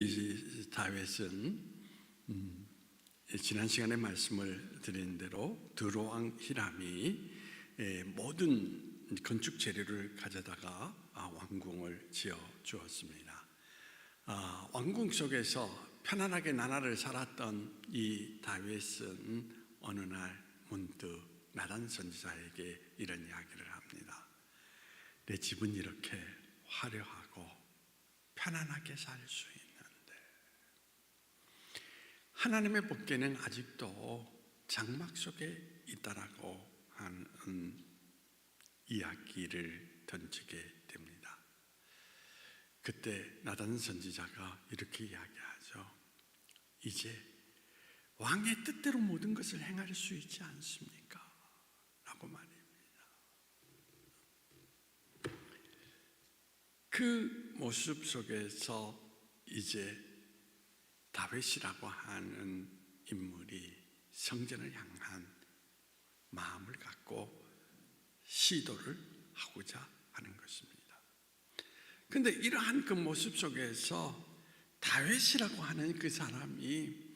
이 다윗은 지난 시간에 말씀을 드린 대로 드로왕 히람이 모든 건축 재료를 가져다가 왕궁을 지어 주었습니다. 왕궁 속에서 편안하게 나날을 살았던 이 다윗은 어느 날 문득 나단 선지자에게 이런 이야기를 합니다. 내 집은 이렇게 화려하고 편안하게 살 수 있는데 하나님의 법궤는 아직도 장막 속에 있다라고 하는 이야기를 던지게 됩니다. 그때 나단 선지자가 이렇게 이야기하죠. 이제 왕의 뜻대로 모든 것을 행할 수 있지 않습니까? 라고 말입니다. 그 모습 속에서 이제 다윗이라고 하는 인물이 성전을 향한 마음을 갖고 시도를 하고자 하는 것입니다. 그런데 이러한 그 모습 속에서 다윗이라고 하는 그 사람이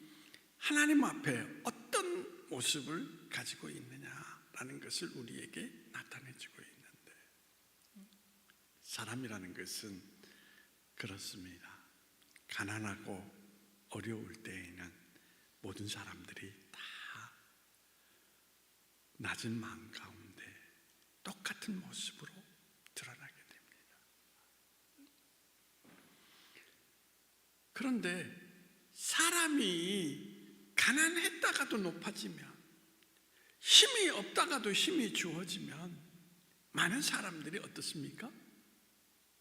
하나님 앞에 어떤 모습을 가지고 있느냐라는 것을 우리에게 나타내주고 있는데, 사람이라는 것은 그렇습니다. 가난하고 어려울 때에는 모든 사람들이 다 낮은 마음 가운데 똑같은 모습으로 드러나게 됩니다. 그런데 사람이 가난했다가도 높아지면, 힘이 없다가도 힘이 주어지면 많은 사람들이 어떻습니까?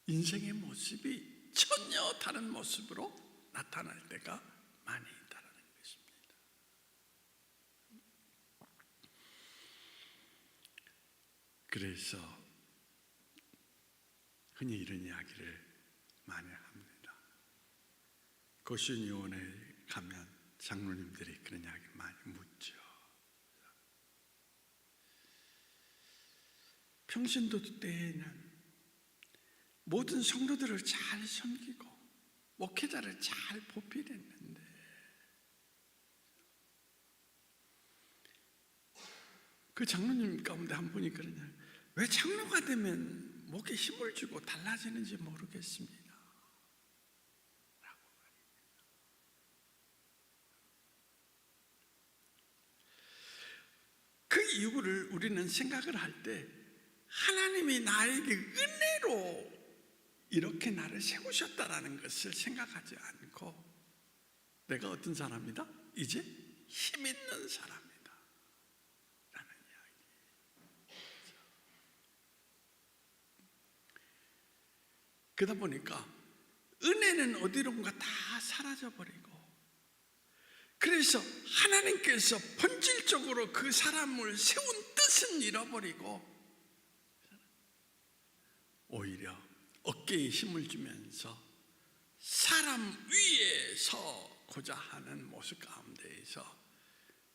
인생의 모습이 전혀 다른 모습으로 나타날 때가 많이 있다는 것입니다. 그래서 흔히 이런 이야기를 많이 합니다. 고신요원에 가면 장로님들이 그런 이야기를 많이 묻죠. 평신도 때에는 모든 성도들을 잘 섬기고 목회자를 잘 보필했는데 그 장로님 가운데 한 분이 그러냐, 왜 장로가 되면 목에 힘을 주고 달라지는지 모르겠습니다 라고 말입니다. 그 이유를 우리는 생각을 할 때 하나님이 나에게 은혜로 이렇게 나를 세우셨다라는 것을 생각하지 않고 내가 어떤 사람이다? 이제 힘 있는 사람이다 라는 이야기. 그러다 보니까 은혜는 어디론가 다 사라져버리고, 그래서 하나님께서 본질적으로 그 사람을 세운 뜻은 잃어버리고 오히려 어깨에 힘을 주면서 사람 위에 서고자 하는 모습 가운데에서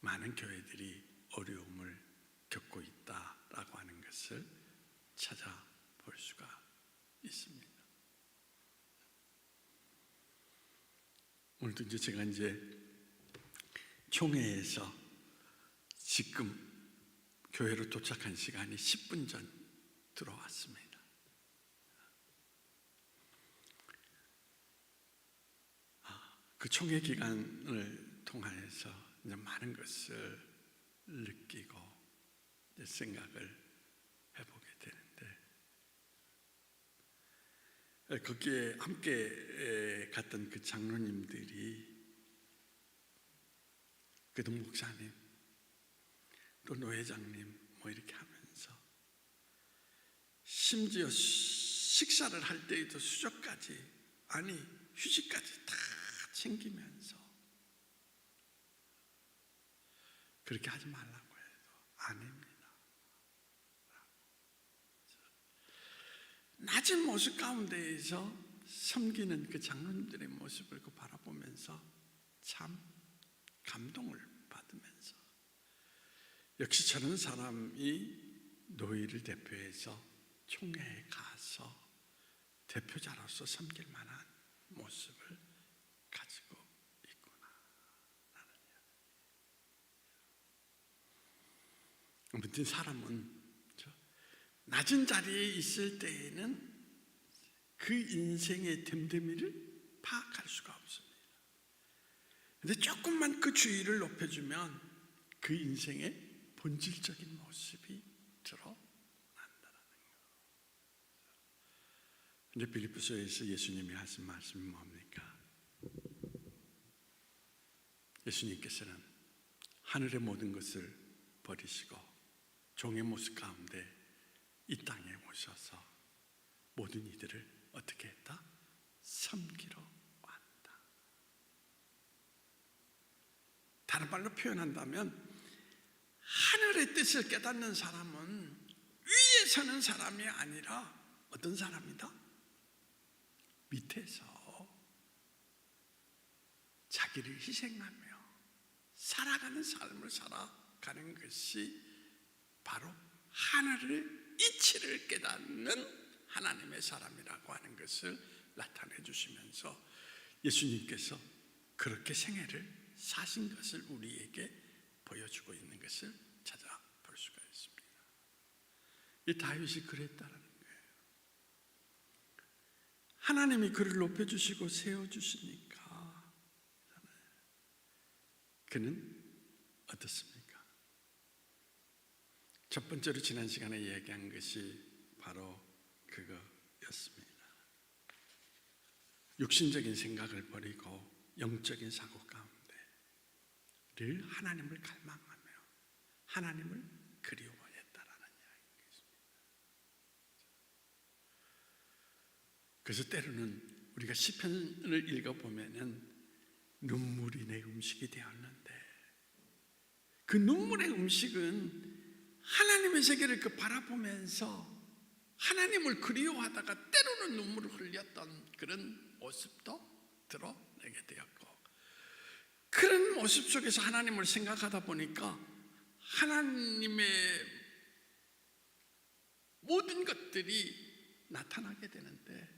많은 교회들이 어려움을 겪고 있다라고 하는 것을 찾아볼 수가 있습니다. 오늘도 제가 총회에서 지금 교회로 도착한 시간이 10분 전 들어왔습니다. 그 총회 기간을 통하여서 이제 많은 것을 느끼고 이제 생각을 해보게 되는데, 거기에 함께 갔던 그 장로님들이 그도 목사님 또 노회장님 뭐 이렇게 하면서 심지어 식사를 할 때에도 수저까지, 아니 휴식까지 다 챙기면서 그렇게 하지 말라고 해도 아닙니다. 낮은 모습 가운데에서 섬기는 그 장로님들의 모습을 바라보면서 참 감동을 받으면서, 역시 저런 사람이 노예를 대표해서 총회에 가서 대표자로서 섬길 만한 모습을 아무튼 사람은 낮은 자리에 있을 때에는 그 인생의 됨됨이를 파악할 수가 없습니다. 그런데 조금만 그 주의를 높여주면 그 인생의 본질적인 모습이 드러난다는 거. 근데 빌립보서에서 예수님이 하신 말씀이 뭡니까? 예수님께서는 하늘의 모든 것을 버리시고 종의 모습 가운데 이 땅에 오셔서 모든 이들을 어떻게 했다? 섬기러 왔다. 다른 말로 표현한다면 하늘의 뜻을 깨닫는 사람은 위에 서는 사람이 아니라 어떤 사람이다? 밑에서 자기를 희생하며 살아가는 삶을 살아가는 것이 바로 하늘의 이치를 깨닫는 하나님의 사람이라고 하는 것을 나타내 주시면서 예수님께서 그렇게 생애를 사신 것을 우리에게 보여주고 있는 것을 찾아볼 수가 있습니다. 이 다윗이 그랬다라는 거예요. 하나님이 그를 높여주시고 세워주시니까 그는 어떻습니까? 첫 번째로 지난 시간에 얘기한 것이 바로 그거였습니다. 육신적인 생각을 버리고 영적인 사고 가운데 늘 하나님을 갈망하며 하나님을 그리워했다라는 이야기입니다. 그래서 때로는 우리가 시편을 읽어보면은 눈물이 내 음식이 되었는데 그 눈물의 음식은 하나님의 세계를 바라보면서 하나님을 그리워하다가 때로는 눈물을 흘렸던 그런 모습도 드러내게 되었고, 그런 모습 속에서 하나님을 생각하다 보니까 하나님의 모든 것들이 나타나게 되는데,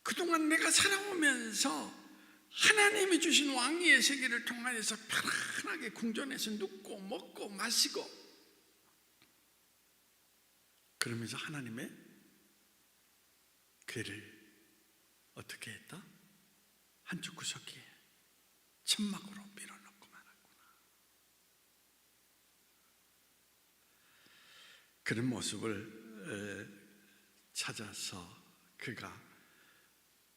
그동안 내가 살아오면서 하나님이 주신 왕위의 세계를 통하여서 편안하게 궁전에서 눕고 먹고 마시고 그러면서 하나님의 괴를 어떻게 했다? 한쪽 구석에 천막으로 밀어넣고 말았구나. 그런 모습을 찾아서 그가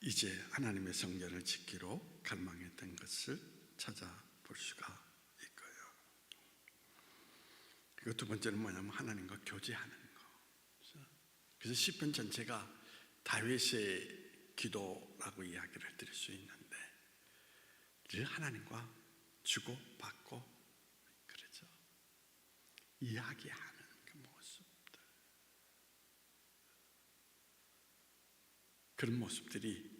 이제 하나님의 성전을 짓기로 갈망했던 것을 찾아볼 수가 있고요. 그리고 두 번째는 뭐냐면 하나님과 교제하는 거. 그래서 시편 전체가 다윗의 기도라고 이야기를 드릴 수 있는데 늘 하나님과 주고받고 그러죠. 이야기하는 그 모습들, 그런 모습들이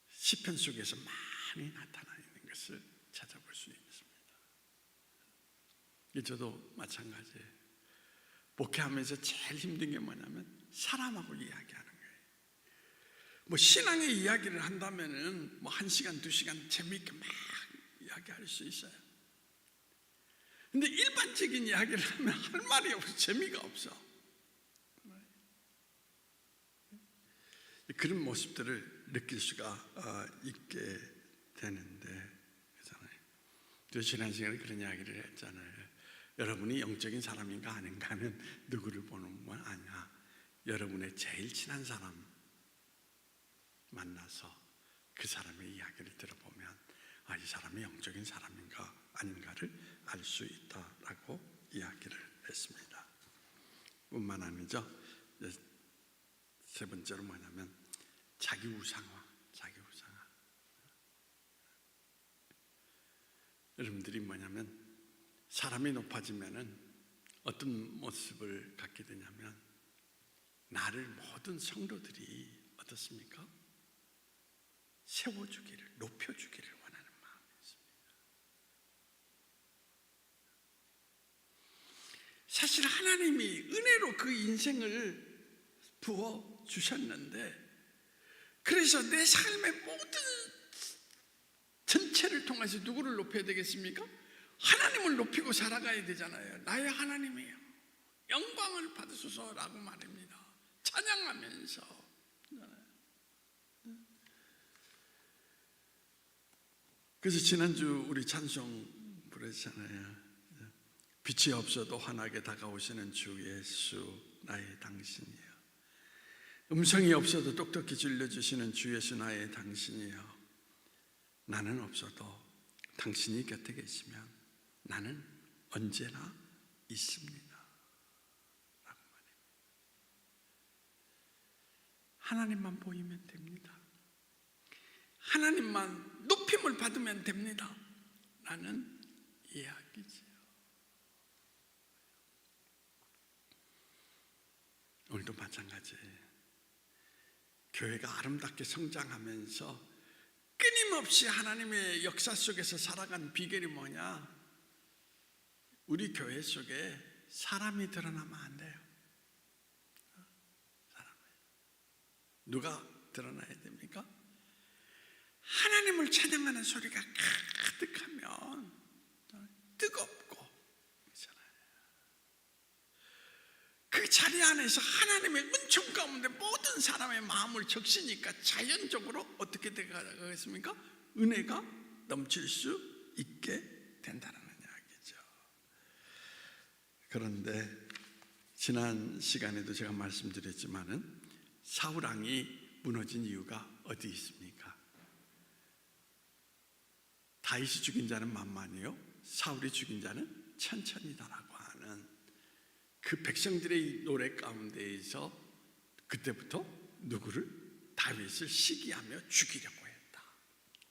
시편 속에서 많이 나타나 있는 것을 찾아볼 수 있습니다. 저도 마찬가지예요. 목회하면서 제일 힘든 게 뭐냐면 사람하고 이야기하는 거예요. 뭐 신앙의 이야기를 한다면은 뭐 1시간, 2시간 재미있게 막 이야기할 수 있어요. 근데 일반적인 이야기를 하면 할 말이 없어, 재미가 없어. 그런 모습들을 느낄 수가 있게 되는데, 그렇잖아요. 지난 시간에 그런 이야기를 했잖아요. 여러분이 영적인 사람인가 아닌가는 누구를 보는 건 아니야. 여러분의 제일 친한 사람 만나서 그 사람의 이야기를 들어보면 이 사람이 영적인 사람인가 아닌가를 알 수 있다라고 이야기를 했습니다. 뿐만 아니죠. 세 번째로 뭐냐면 자기 우상화. 여러분들이 뭐냐면 사람이 높아지면은 어떤 모습을 갖게 되냐면 나를 모든 성도들이 어떻습니까? 세워주기를, 높여주기를 원하는 마음이 있습니다. 사실 하나님이 은혜로 그 인생을 부어주셨는데, 그래서 내 삶의 모든 전체를 통해서 누구를 높여야 되겠습니까? 하나님을 하나님을 높이고 살아가야 되잖아요. 나의 하나님이요, 영광을 받으소서라고 말합니다. 찬양하면서. 그래서 지난주 우리 찬송 부르잖아요. 빛이 없어도 환하게 다가오시는 주 예수, 나의 당신이요. 음성이 없어도 똑똑히 들려주시는 주 예수, 나의 당신이요. 나는 없어도 당신이 곁에 계시면 나는 언제나 있습니다 라고 말해요. 하나님만 보이면 됩니다. 하나님만 높임을 받으면 됩니다 라는 이야기죠. 오늘도 마찬가지예요. 교회가 아름답게 성장하면서 끊임없이 하나님의 역사 속에서 살아간 비결이 뭐냐? 우리 교회 속에 사람이 드러나면 안 돼요. 사람. 누가 드러나야 됩니까? 하나님을 찬양하는 소리가 가득하면 뜨겁고, 그 자리 안에서 하나님의 은총 가운데 모든 사람의 마음을 적시니까 자연적으로 어떻게 되겠습니까? 은혜가 넘칠 수 있게 된다는 이야기죠. 그런데 지난 시간에도 제가 말씀드렸지만은 사울 왕이 무너진 이유가 어디 있습니까? 다윗이 죽인 자는 만만이요, 사울이 죽인 자는 천천히다라고 하는 그 백성들의 노래 가운데에서 그때부터 누구를? 다윗을 시기하며 죽이려고 했다,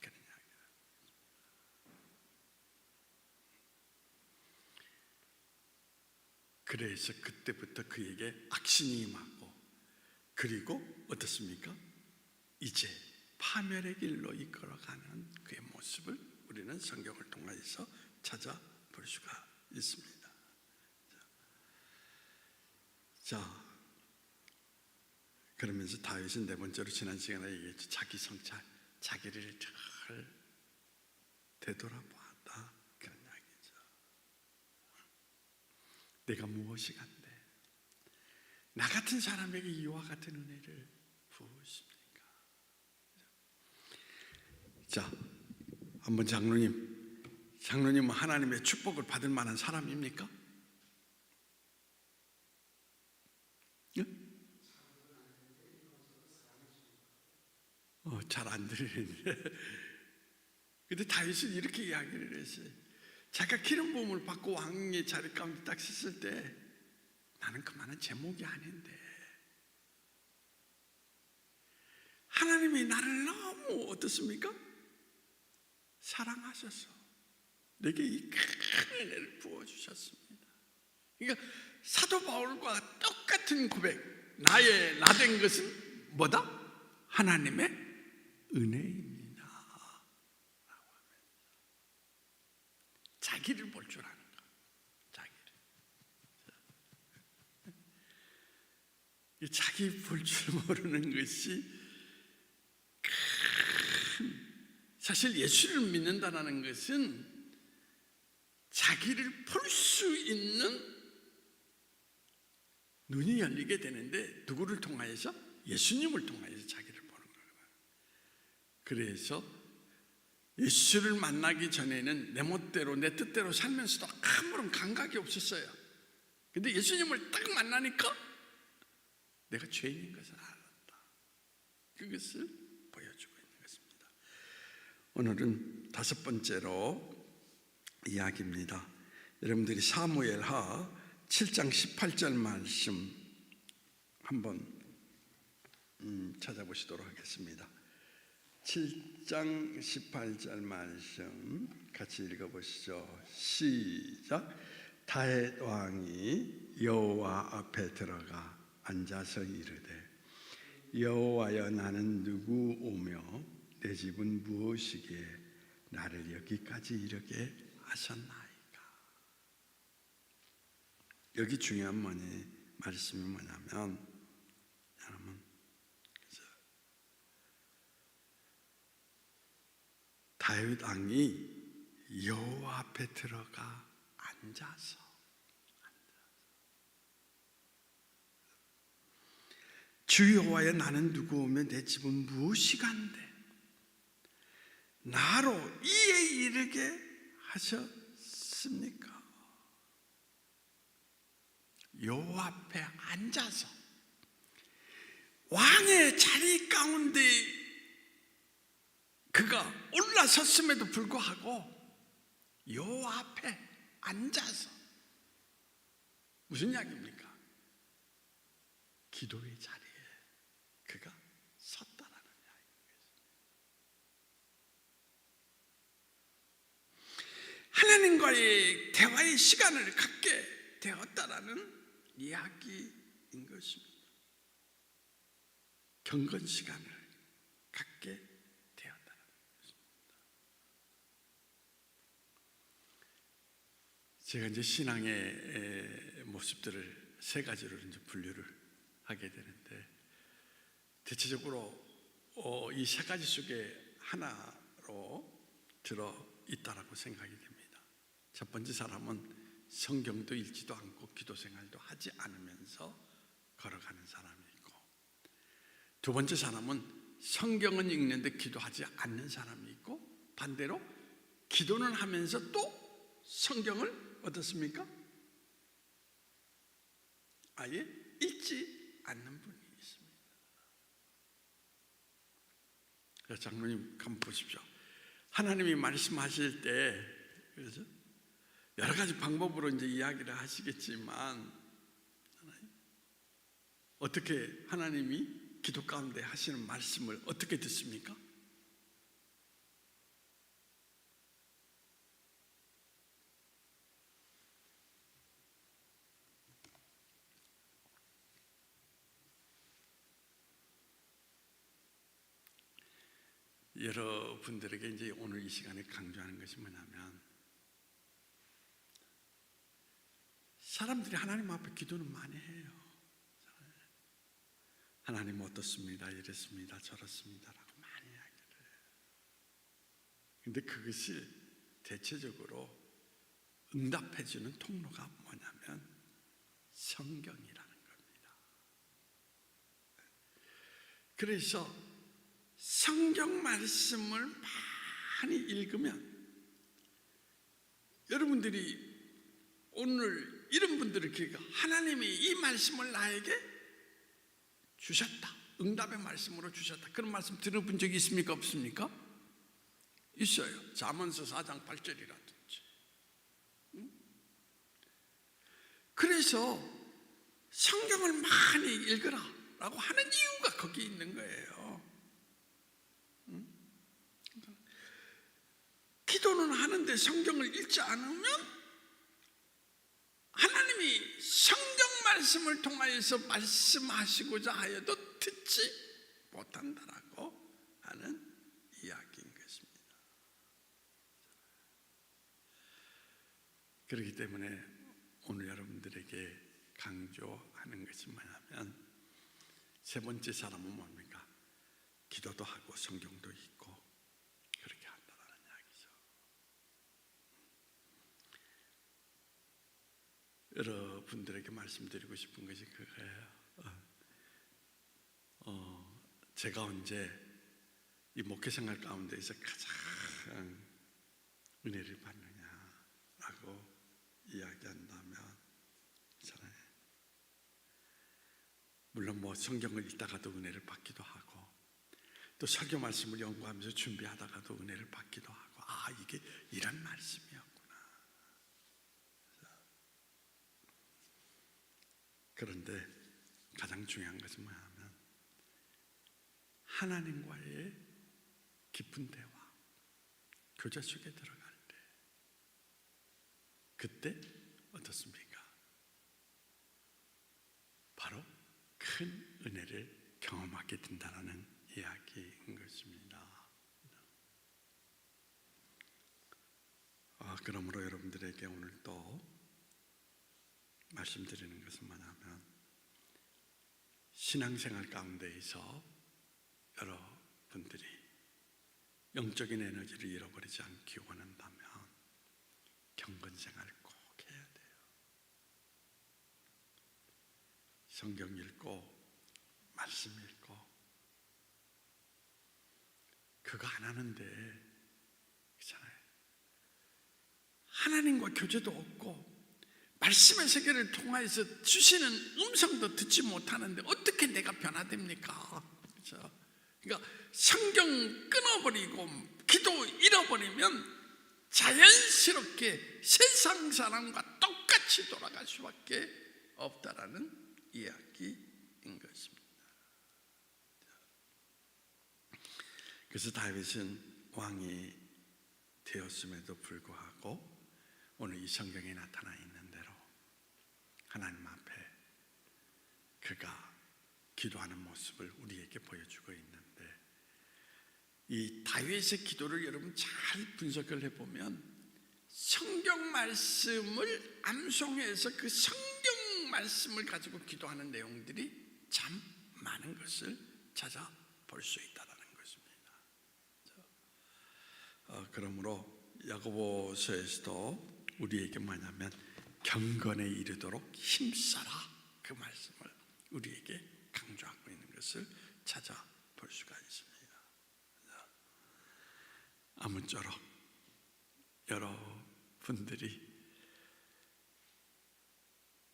그런 이야기예요. 그래서 그때부터 그에게 악신이 임하고, 그리고 어떻습니까? 이제 파멸의 길로 이끌어가는 그의 모습을 우리는 성경을 통해서 찾아볼 수가 있습니다. 자, 그러면서 다윗은 네 번째로 지난 시간에 얘기했죠. 자기 성찰, 자기를 잘 되돌아보았다, 그런 이야기죠. 내가 무엇이 간데 나 같은 사람에게 이와 같은 은혜를 부으십니까? 자, 한번 장로님은 하나님의 축복을 받을 만한 사람입니까? 잘 안 들리는데. 근데 다윗은 이렇게 이야기를 했어요. 자기가 기름 부음을 받고 왕의 자리 가운데 딱 섰을 때 나는 그만한 제목이 아닌데 하나님이 나를 너무 어떻습니까? 사랑하셔서 내게 이 큰 은혜를 부어주셨습니다. 그러니까 사도 바울과 똑같은 고백, 나 된 것은 뭐다? 하나님의 은혜입니다 라고 하면서 자기를 볼 줄 아는 것, 자기 볼 줄 모르는 것이 사실 예수를 믿는다는 것은 자기를 볼 수 있는 눈이 열리게 되는데 누구를 통하여서? 예수님을 통하여서 자기를 보는 거예요. 그래서 예수를 만나기 전에는 내 멋대로 내 뜻대로 살면서도 아무런 감각이 없었어요. 근데 예수님을 딱 만나니까 내가 죄인인 것을 알았다, 그것을 보여주고 있는 것입니다. 오늘은 다섯 번째로 이야기입니다. 여러분들이 사무엘하 7장 18절 말씀 한번 찾아보시도록 하겠습니다. 7장 18절 말씀 같이 읽어보시죠. 시작. 다윗 왕이 여호와 앞에 들어가 앉아서 이르되 여호와여, 나는 누구 오며 내 집은 무엇이기에 나를 여기까지 이르게 하셨나이까. 여기 중요한 말씀이 뭐냐면, 여러분, 다윗 왕이 여호와 앞에 들어가 앉아서. 주 여호와여, 나는 누구오며 내 집은 무엇이간데 나로 이에 이르게 하셨습니까? 여호와 앞에 앉아서 왕의 자리 가운데 그가 올라섰음에도 불구하고 여호와 앞에 앉아서, 무슨 이야기입니까? 기도의 자리에 그가 섰다라는 이야기입니다. 하나님과의 대화의 시간을 갖게 되었다라는 이야기인 것입니다. 경건 시간을 갖게 되었다는 것입니다. 제가 이제 신앙의 모습들을 세 가지로 이제 분류를 하게 되는데, 대체적으로 이 세 가지 속에 하나로 들어 있다라고 생각이 됩니다. 첫 번째 사람은 성경도 읽지도 않고 기도 생활도 하지 않으면서 걸어가는 사람이 있고, 두 번째 사람은 성경은 읽는데 기도하지 않는 사람이 있고, 반대로 기도는 하면서 또 성경을 어떻습니까? 아예 읽지 않는 분이 있습니다. 장로님 한번 보십시오. 하나님이 말씀하실 때, 그렇죠? 여러 가지 방법으로 이제 이야기를 하시겠지만, 어떻게 하나님이 기도 가운데 하시는 말씀을 어떻게 듣습니까? 여러분들에게 이제 오늘 이 시간에 강조하는 것이 뭐냐면, 사람들이 하나님 앞에 기도는 많이 해요. 하나님 어떻습니다, 이랬습니다, 저렇습니다 라고 많이 이야기를 해요. 근데 그것이 대체적으로 응답해 주는 통로가 뭐냐면 성경이라는 겁니다. 그래서 성경 말씀을 많이 읽으면, 여러분들이 오늘 이런 분들을 기회가, 하나님이 이 말씀을 나에게 주셨다, 응답의 말씀으로 주셨다, 그런 말씀 들어본 적이 있습니까, 없습니까? 있어요. 잠언서 4장 8절이라든지. 그래서 성경을 많이 읽으라 라고 하는 이유가 거기 있는 거예요. 기도는 하는데 성경을 읽지 않으면 하나님이 성경 말씀을 통하여서 말씀하시고자 하여도 듣지 못한다라고 하는 이야기인 것입니다. 그렇기 때문에 오늘 여러분들에게 강조하는 것이 뭐냐면, 세 번째 사람은 뭡니까? 기도도 하고 성경도 읽고 그렇게 한다는 이야기죠. 여러분들에게 말씀드리고 싶은 것이 그거예요. 제가 언제 이 목회생활 가운데에서 가장 은혜를 받느냐라고 이야기한다면, 있잖아요, 물론 뭐 성경을 읽다가도 은혜를 받기도 하고, 또 설교 말씀을 연구하면서 준비하다가도 은혜를 받기도 하고, 아, 이게 이런 말씀이었구나. 그런데 가장 중요한 것은 뭐냐면, 하나님과의 깊은 대화, 교제 속에 들어갈 때, 그때 어떻습니까? 바로 큰 은혜를 경험하게 된다는 이야기인 것입니다. 그러므로 여러분들에게 오늘 또 말씀드리는 것은 뭐냐면, 신앙생활 가운데에서 여러분들이 영적인 에너지를 잃어버리지 않기 원한다면 경건생활을 꼭 해야 성경 읽고 말씀 읽고 그거 안 하는데, 그렇잖아요. 하나님과 교제도 없고 말씀의 세계를 통하여서 주시는 음성도 듣지 못하는데 어떻게 내가 변화됩니까? 그렇죠? 그러니까 성경 끊어버리고 기도 잃어버리면 자연스럽게 세상 사람과 똑같이 돌아갈 수밖에 없다라는 이야기인 것입니다. 그래서 다윗은 왕이 되었음에도 불구하고 오늘 이 성경에 나타나 있는 대로 하나님 앞에 그가 기도하는 모습을 우리에게 보여주고 있는데, 이 다윗의 기도를 여러분 잘 분석을 해보면 성경 말씀을 암송해서 그 성경 말씀을 가지고 기도하는 내용들이 참 많은 것을 찾아볼 수 있다는 것입니다. 그러므로 야고보서에서도 우리에게 뭐냐면 경건에 이르도록 힘써라, 그 말씀을 우리에게 강조하고 있는 것을 찾아볼 수가 있습니다. 아무쪼록 여러분들이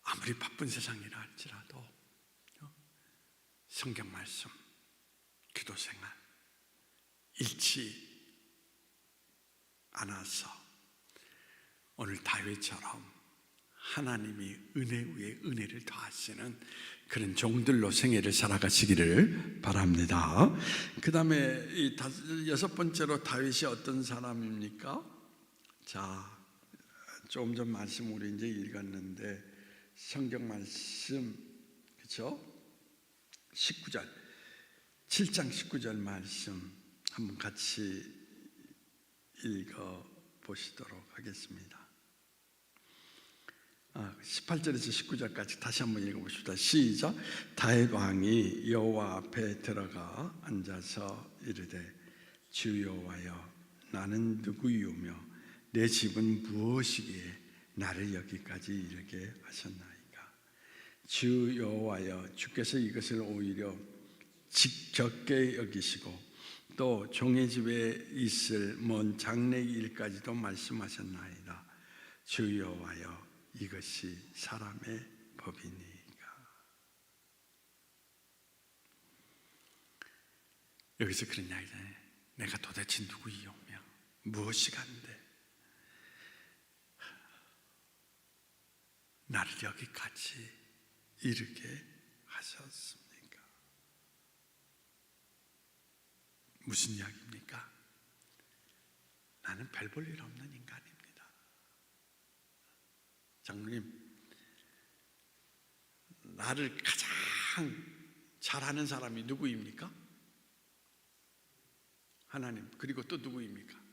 아무리 바쁜 세상이라 할지라도 성경 말씀, 기도 생활 잃지 않아서 오늘 다윗처럼 하나님이 은혜 위에 은혜를 더하시는 그런 종들로 생애를 살아가시기를 바랍니다. 그 다음에 여섯 번째로 다윗이 어떤 사람입니까? 자, 조금 전 말씀 우리 이제 읽었는데 성경 말씀, 그렇죠? 19절, 7장 19절 말씀 한번 같이 읽어 보시도록 하겠습니다. 18절에서 19절까지 다시 한번 읽어보십시다. 시작. 다윗 왕이 여호와 앞에 들어가 앉아서 이르되 주 여호와여, 나는 누구이오며 내 집은 무엇이기에 나를 여기까지 이르게 하셨나이까? 주 여호와여, 주께서 이것을 오히려 적게 여기시고 또 종의 집에 있을 먼 장래 일까지도 말씀하셨나이다. 주 여호와여, 이것이 사람의 법이니까. 여기서 그런 이야기잖아요. 내가 도대체 누구이오며 무엇이 간데 나를 여기까지 이르게 하셨습니까? 무슨 이야기입니까? 나는 별 볼 일 없는 인간입니다. 장로님, 나를 가장 잘하는 사람이 누구입니까? 하나님. 그리고 또 누구입니까?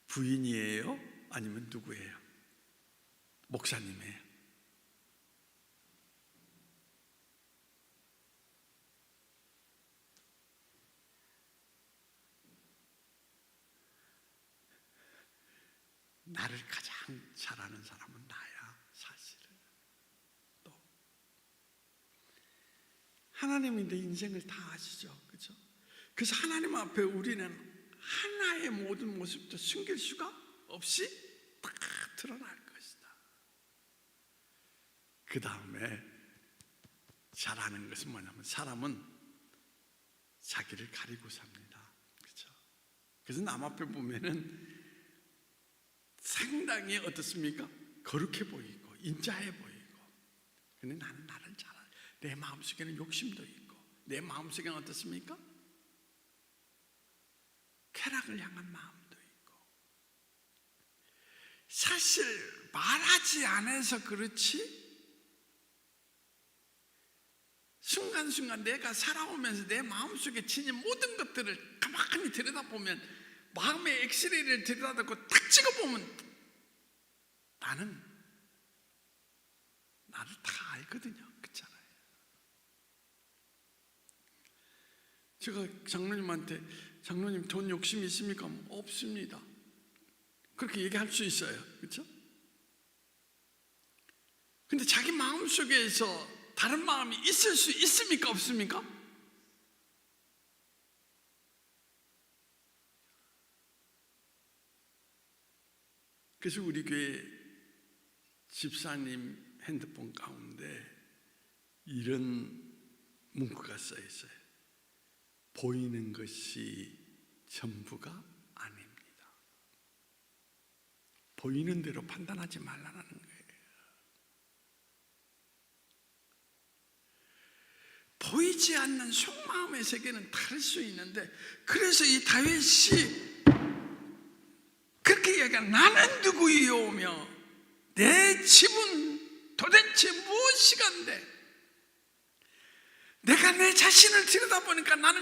부인이에요? 아니면 누구예요? 목사님이에요? 나를 가장 잘하는 사람은 나야, 사실은. 또 하나님이 내 인생을 다 아시죠, 그렇죠? 그래서 하나님 앞에 우리는 하나의 모든 모습도 숨길 수가 없이 다 드러날 것이다. 그 다음에 잘하는 것은 뭐냐면 사람은 자기를 가리고 삽니다, 그렇죠? 그래서 남 앞에 보면은 상당히 어떻습니까? 거룩해 보이고 인자해 보이고. 근데 나는 나를 잘 알아. 내 마음속에는 욕심도 있고 내 마음속에는 어떻습니까? 쾌락을 향한 마음도 있고. 사실 말하지 않아서 그렇지 순간순간 내가 살아오면서 내 마음속에 지닌 모든 것들을 가만히 들여다보면, 마음의 엑스레이를 들여다보고 딱 찍어보면 나는 나를 다 알거든요. 그렇잖아요. 제가 장로님한테 장로님 돈 욕심이 있습니까? 없습니다. 그렇게 얘기할 수 있어요. 그렇죠? 근데 자기 마음속에서 다른 마음이 있을 수 있습니까? 없습니까? 그래서 우리 교회 집사님 핸드폰 가운데 이런 문구가 써 있어요. 보이는 것이 전부가 아닙니다. 보이는 대로 판단하지 말라는 거예요. 보이지 않는 속마음의 세계는 다를 수 있는데, 그래서 이 다윗이 그렇게 이야기하는, 나는 누구이오며 내 집은 도대체 무엇이간데, 내가 내 자신을 들여다보니까 나는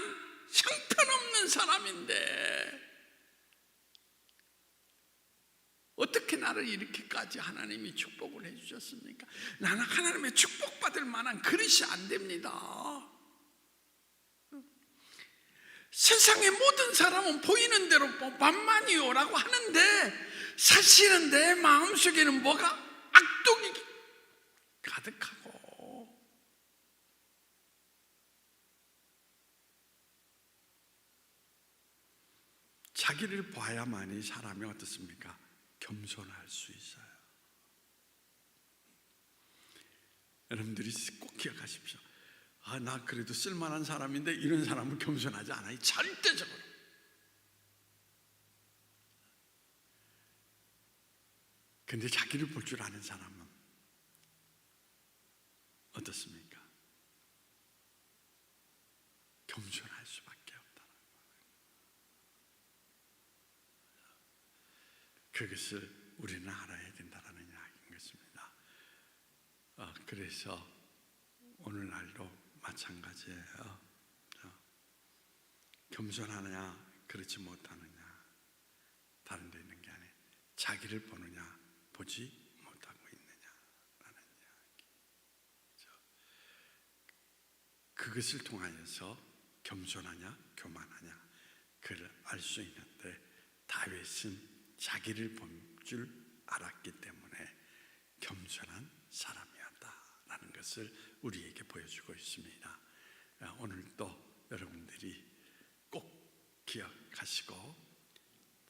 형편없는 사람인데 어떻게 나를 이렇게까지 하나님이 축복을 해주셨습니까? 나는 하나님의 축복받을 만한 그릇이 안 됩니다. 세상의 모든 사람은 보이는 대로 만만이요라고 하는데, 사실은 내 마음속에는 뭐가? 악독이 가득하고, 자기를 봐야만이 사람이 어떻습니까? 겸손할 수 있어요. 여러분들이 꼭 기억하십시오. 나 그래도 쓸만한 사람인데 이런 사람은 겸손하지 않아요. 절대적으로. 근데 자기를 볼 줄 아는 사람은 어떻습니까? 겸손할 수밖에 없다는 거예요. 그것을 우리는 알아야 된다는 이야기인 것입니다. 그래서 오늘날도 마찬가지예요. 겸손하느냐 그렇지 못하느냐 다른 데 있는 게 아니에요. 자기를 보느냐 보지 못하고 있느냐라는 이야기. 그것을 통하여서 겸손하냐 교만하냐 그를 알 수 있는데, 다윗은 자기를 본 줄 알았기 때문에 겸손한 사람이었다라는 것을 우리에게 보여주고 있습니다. 오늘도 여러분들이 꼭 기억하시고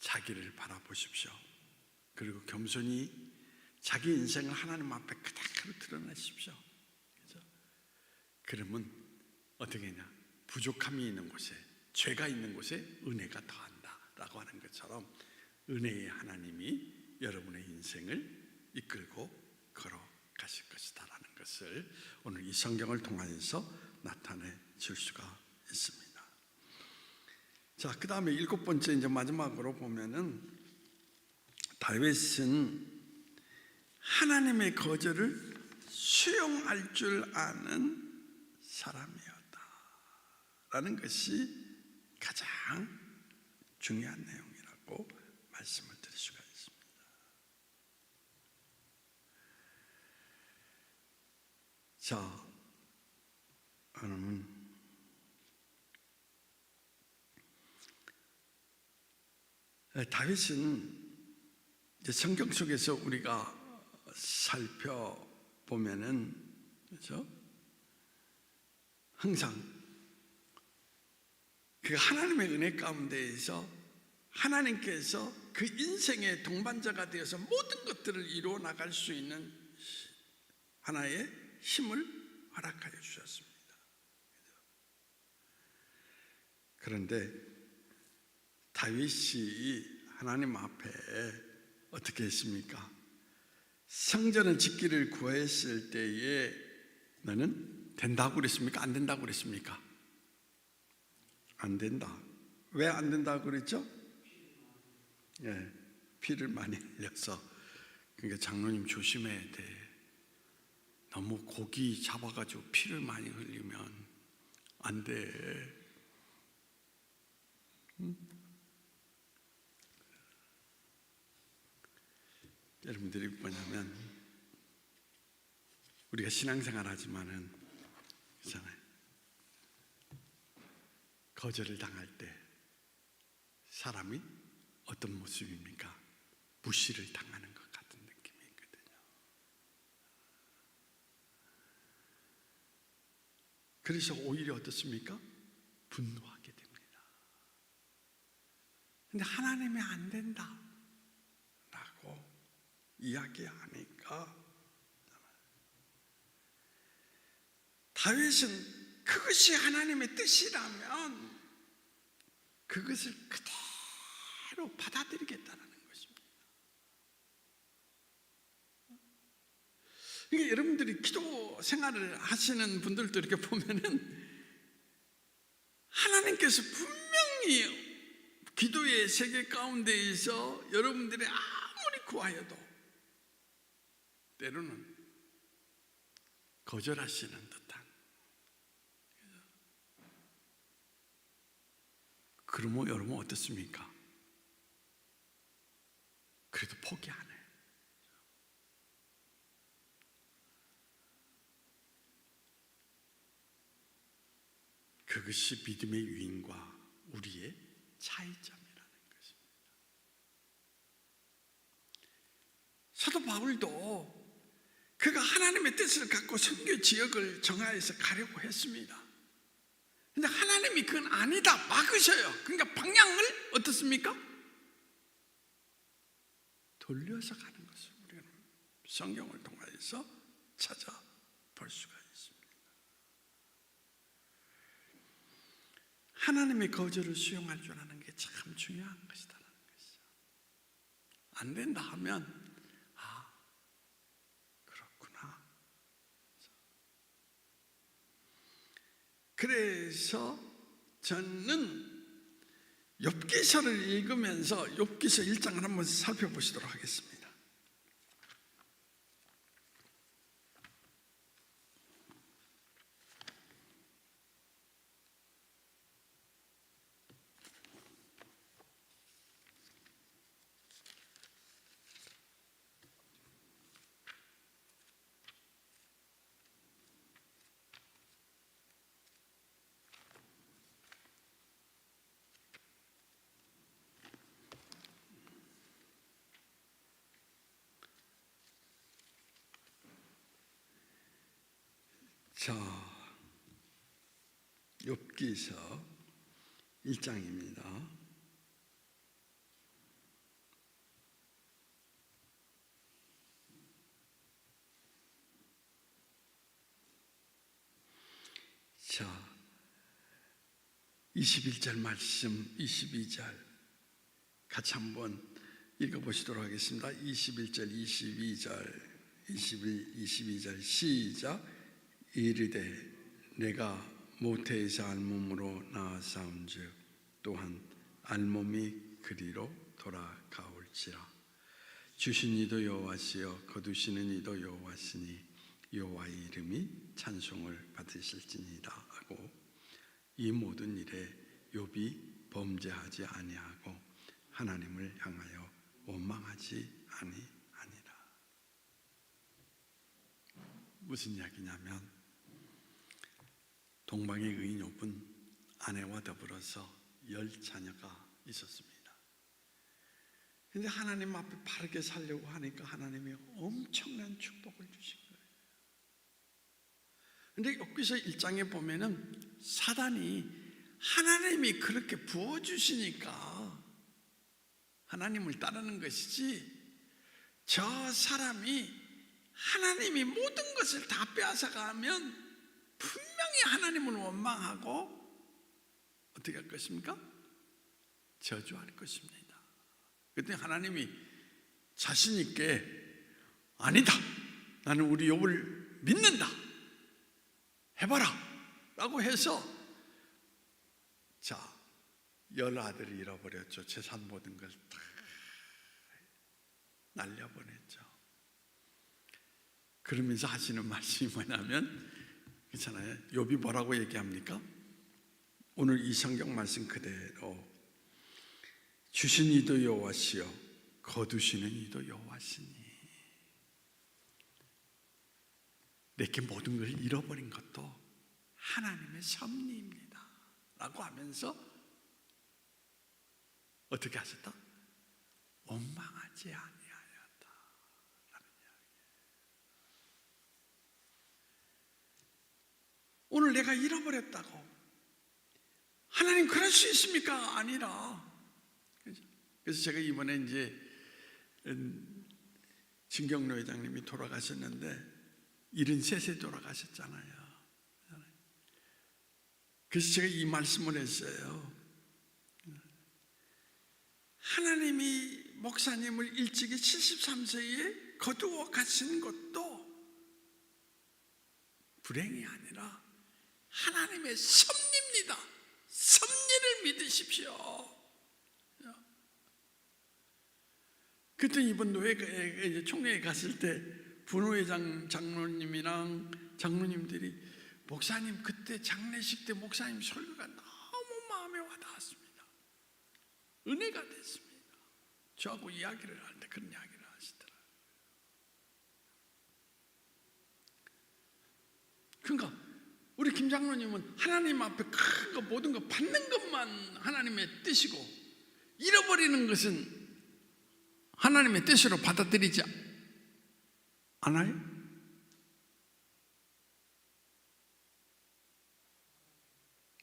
자기를 바라보십시오. 그리고 겸손히 자기 인생을 하나님 앞에 그대로 드러내십시오. 그렇죠? 그러면 어떻게 하냐? 부족함이 있는 곳에, 죄가 있는 곳에 은혜가 더한다라고 하는 것처럼 은혜의 하나님이 여러분의 인생을 이끌고 걸어가실 것이다라는 것을 오늘 이 성경을 통하여서 나타내 줄 수가 있습니다. 자, 그 다음에 7번째, 이제 마지막으로 보면은 다윗은 하나님의 거절을 수용할 줄 아는 사람이었다라는 것이 가장 중요한 내용이라고 말씀을 드릴 수가 있습니다. 자, 그러면 다윗은 이제 성경 속에서 우리가 살펴보면은, 그렇죠? 항상 그 하나님의 은혜 가운데에서 하나님께서 그 인생의 동반자가 되어서 모든 것들을 이루어 나갈 수 있는 하나의 힘을 허락하여 주셨습니다. 그런데 다윗이 하나님 앞에 어떻게 했습니까? 성전을 짓기를 구했을 때에 너는 된다고 그랬습니까? 안 된다고 그랬습니까? 안 된다. 왜 안 된다고 그랬죠? 피를 많이 흘려서. 그러니까 장로님 조심해야 돼. 너무 고기 잡아가지고 피를 많이 흘리면 안 돼. 여러분들이 뭐냐면, 우리가 신앙생활 하지만은 그렇잖아요. 거절을 당할 때 사람이 어떤 모습입니까? 무시를 당하는 것 같은 느낌이 있거든요. 그래서 오히려 어떻습니까? 분노하게 됩니다. 근데 하나님이 안 된다 라고 이야기하니까 다윗은 그것이 하나님의 뜻이라면 그것을 그대로 받아들이겠다는 것입니다. 그러니까 여러분들이 기도 생활을 하시는 분들도 이렇게 보면은 하나님께서 분명히 기도의 세계 가운데에서 여러분들이 아무리 구하여도 때로는 거절하시는 듯한. 그러면 여러분 어떻습니까? 그래도 포기 안 해요. 그것이 믿음의 유인과 우리의 차이점이라는 것입니다. 사도 바울도 그가 하나님의 뜻을 갖고 선교 지역을 정하여서 가려고 했습니다. 근데 하나님이 그건 아니다 막으셔요. 그러니까 방향을 어떻습니까? 돌려서 가는 것을 우리는 성경을 통해서 찾아볼 수가 있습니다. 하나님의 거절을 수용할 줄 아는 게 참 중요한 것이다라는 것이죠. 안 된다 하면 그렇구나. 그래서 저는 욥기서를 읽으면서 욥기서 1장을 한번 살펴보시도록 하겠습니다. 자, 욥기서 1장입니다. 자, 21절 말씀, 22절 같이 한번 읽어보시도록 하겠습니다. 21절, 22절, 22절 시작. 이르되 내가 모태에서 알몸으로 나아사온즉 또한 알몸이 그리로 돌아가올지라. 주신 이도 여호와시여 거두시는 이도 여호와시니 여호와의 이름이 찬송을 받으실지니라 하고 이 모든 일에 욥이 범죄하지 아니하고 하나님을 향하여 원망하지 아니하니라. 무슨 이야기냐면 동방의 의인 욥은 아내와 더불어서 10자녀가 있었습니다. 그런데 하나님 앞에 바르게 살려고 하니까 하나님이 엄청난 축복을 주신 거예요. 그런데 욥기서 1장에 보면은 사단이 하나님이 그렇게 부어주시니까 하나님을 따르는 것이지 저 사람이 하나님이 모든 것을 다 빼앗아가면 분명히 하나님을 원망하고 어떻게 할 것입니까? 저주할 것입니다. 그때 하나님이 자신 있게 아니다, 나는 우리 욥을 믿는다, 해봐라 라고 해서 자, 10아들을 잃어버렸죠. 재산 모든 걸 다 날려보냈죠. 그러면서 하시는 말씀이 뭐냐면, 그렇잖아요. 욥이 뭐라고 얘기합니까? 오늘 이 성경 말씀 그대로 주신 이도 여호와시여 거두시는 이도 여호와시니 내게 모든 걸 잃어버린 것도 하나님의 섭리입니다 라고 하면서 어떻게 하셨다? 원망하지 아니하였다. 오늘 내가 잃어버렸다고 하나님 그럴 수 있습니까? 아니라. 그래서 제가 이번에 이제 진경로 회장님이 돌아가셨는데 73세 돌아가셨잖아요. 그래서 제가 이 말씀을 했어요. 하나님이 목사님을 일찍이 73세에 거두어 가신 것도 불행이 아니라 하나님의 섭리입니다. 섭리를 믿으십시오. 그때 이번 노회 총회에 갔을 때 분회장 장로님이랑 장로님들이 목사님 그때 장례식 때 목사님 설교가 너무 마음에 와닿았습니다. 은혜가 됐습니다. 저하고 이야기를 할 때 그런 이야기를 하시더라고요. 그러니까 우리 김 장로님은 하나님 앞에 큰 거 모든 거 받는 것만 하나님의 뜻이고 잃어버리는 것은 하나님의 뜻으로 받아들이지 않아요?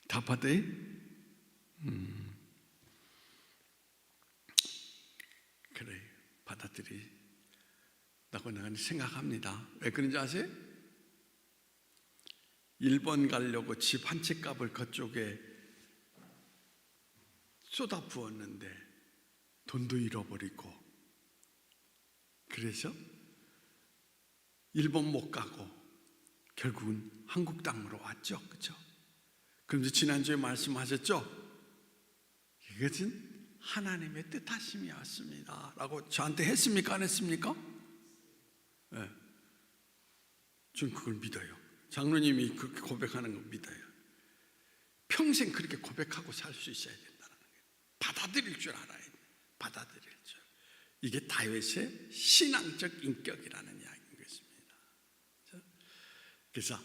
다 받아요? 그래, 받아들이라고 나는 생각합니다. 왜 그런지 아세요? 일본 가려고 집 한 채 값을 그쪽에 쏟아 부었는데 돈도 잃어버리고, 그래서 일본 못 가고 결국은 한국 땅으로 왔죠. 그렇죠? 그럼 지난주에 말씀하셨죠? 이것은 하나님의 뜻하심이었습니다 라고 저한테 했습니까? 안 했습니까? 네. 저는 그걸 믿어요. 장로님이 그렇게 고백하는 거 믿어요. 평생 그렇게 고백하고 살 수 있어야 된다는 거예요. 받아들일 줄 알아야 돼요. 받아들일 줄. 이게 다윗의 신앙적 인격이라는 이야기인 것입니다. 그래서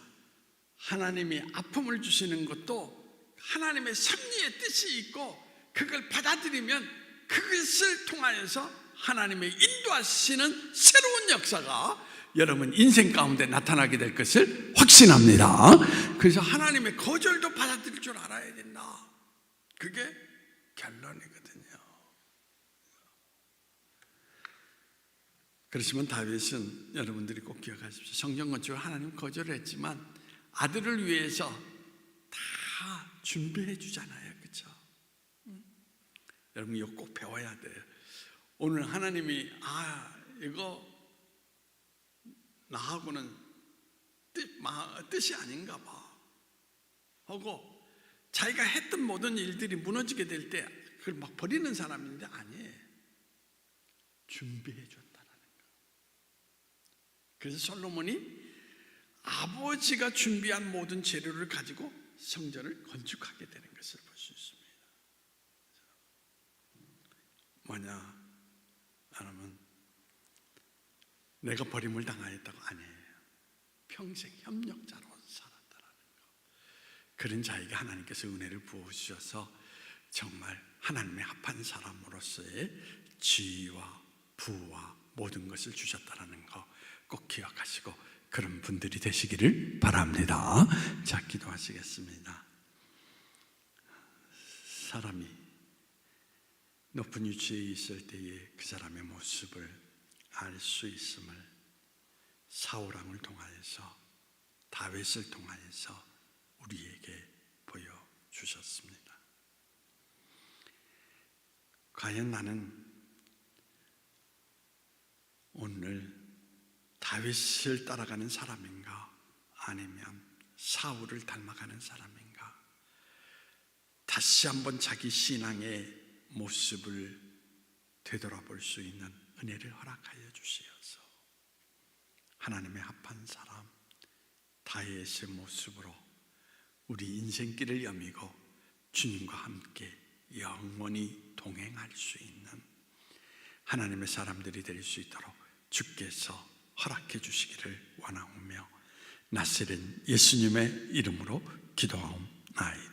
하나님이 아픔을 주시는 것도 하나님의 섭리의 뜻이 있고, 그걸 받아들이면 그것을 통하여서 하나님의 인도하시는 새로운 역사가 여러분 인생 가운데 나타나게 될 것을 확신합니다. 그래서 하나님의 거절도 받아들일 줄 알아야 된다. 그게 결론이거든요. 그렇지만 다윗은 여러분들이 꼭 기억하십시오. 성전 건축을 하나님 거절을 했지만 아들을 위해서 다 준비해 주잖아요. 그렇죠? 여러분 이거 꼭 배워야 돼요. 오늘 하나님이 이거 나하고는 뜻이 아닌가 봐 하고 자기가 했던 모든 일들이 무너지게 될 때 그걸 막 버리는 사람인데 아니에요. 준비해 줬다는 거. 그래서 솔로몬이 아버지가 준비한 모든 재료를 가지고 성전을 건축하게 되는 것을 볼 수 있습니다. 뭐냐? 여러분, 내가 버림을 당하였다고 아니에요. 평생 협력자로 살았다라는 거. 그런 자에게 하나님께서 은혜를 부어주셔서 정말 하나님의 합한 사람으로서의 지위와 부와 모든 것을 주셨다라는 거 꼭 기억하시고 그런 분들이 되시기를 바랍니다. 자, 기도하시겠습니다. 사람이 높은 위치에 있을 때에 그 사람의 모습을 알 수 있음을 사울왕을 통하여서 다윗을 통하여서 우리에게 보여주셨습니다. 과연 나는 오늘 다윗을 따라가는 사람인가 아니면 사울을 닮아가는 사람인가? 다시 한번 자기 신앙의 모습을 되돌아볼 수 있는 은혜를 허락하여 주시어서 하나님의 합한 사람 다윗의 모습으로 우리 인생길을 여미고 주님과 함께 영원히 동행할 수 있는 하나님의 사람들이 될 수 있도록 주께서 허락해 주시기를 원하오며 나사렛 예수님의 이름으로 기도하옵나이다.